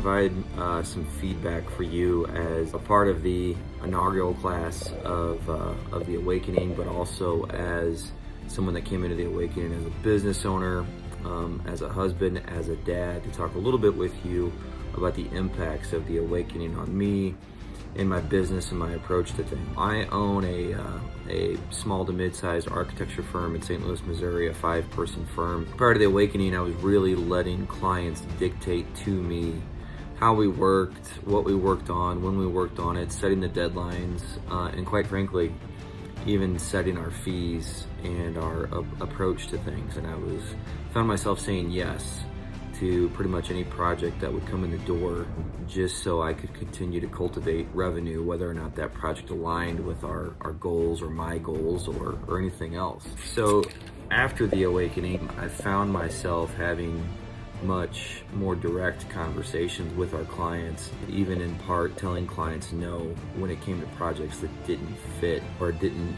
provide some feedback for you as a part of the inaugural class of the Awakening, but also as someone that came into the Awakening as a business owner, as a husband, as a dad, to talk a little bit with you about the impacts of the Awakening on me in my business and my approach to things. I own a small to mid-sized architecture firm in St. Louis, Missouri, a 5-person firm. Prior to the Awakening, I was really letting clients dictate to me how we worked, what we worked on, when we worked on it, setting the deadlines, and quite frankly, even setting our fees and our approach to things. And I found myself saying yes to pretty much any project that would come in the door, just so I could continue to cultivate revenue, whether or not that project aligned with our goals or my goals or anything else. So after the Awakening, I found myself having much more direct conversations with our clients, even in part telling clients no when it came to projects that didn't fit or didn't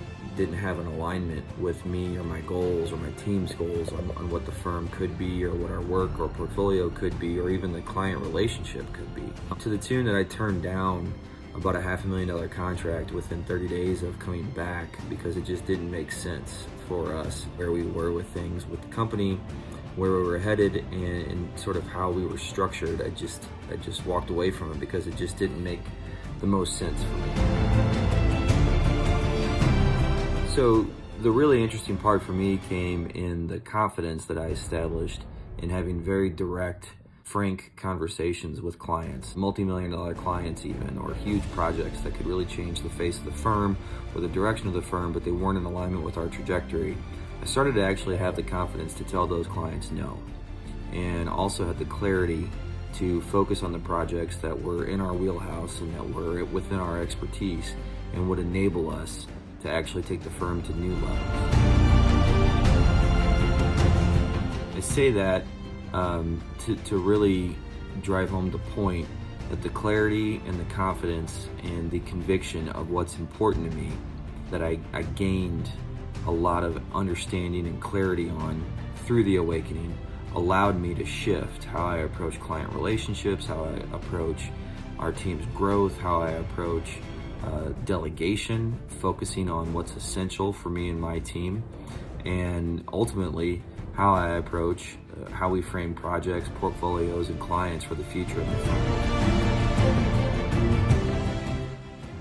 have an alignment with me or my goals or my team's goals on what the firm could be or what our work or portfolio could be or even the client relationship could be. To the tune that I turned down about a $500,000 contract within 30 days of coming back because it just didn't make sense for us where we were with things with the company, where we were headed, and sort of how we were structured. I just walked away from it because it just didn't make the most sense for me. So the really interesting part for me came in the confidence that I established in having very direct, frank conversations with clients, multi-million-dollar clients even, or huge projects that could really change the face of the firm or the direction of the firm, but they weren't in alignment with our trajectory. I started to actually have the confidence to tell those clients no, and also had the clarity to focus on the projects that were in our wheelhouse and that were within our expertise and would enable us to actually take the firm to new levels. I say that to really drive home the point that the clarity and the confidence and the conviction of what's important to me that I gained a lot of understanding and clarity on through the Awakening allowed me to shift how I approach client relationships, how I approach our team's growth, how I approach delegation, focusing on what's essential for me and my team, and ultimately how I approach how we frame projects, portfolios, and clients for the future of the firm.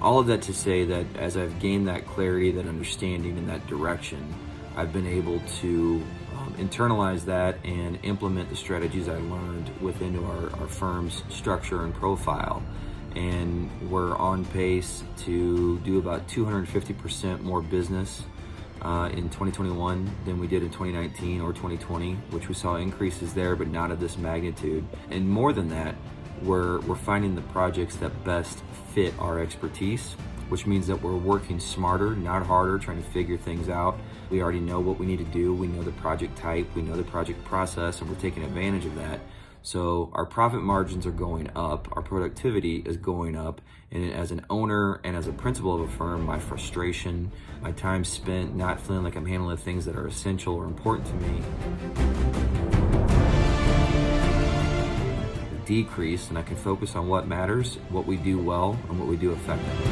All of that to say that as I've gained that clarity, that understanding, and that direction, I've been able to internalize that and implement the strategies I learned within our firm's structure and profile. And we're on pace to do about 250% more business in 2021 than we did in 2019 or 2020, which we saw increases there, but not of this magnitude. And more than that, we're finding the projects that best fit our expertise, which means that we're working smarter, not harder, trying to figure things out. We already know what we need to do. We know the project type, we know the project process, and we're taking advantage of that. So our profit margins are going up, our productivity is going up, and as an owner and as a principal of a firm, my frustration, my time spent not feeling like I'm handling the things that are essential or important to me decrease, and I can focus on what matters, what we do well, and what we do effectively.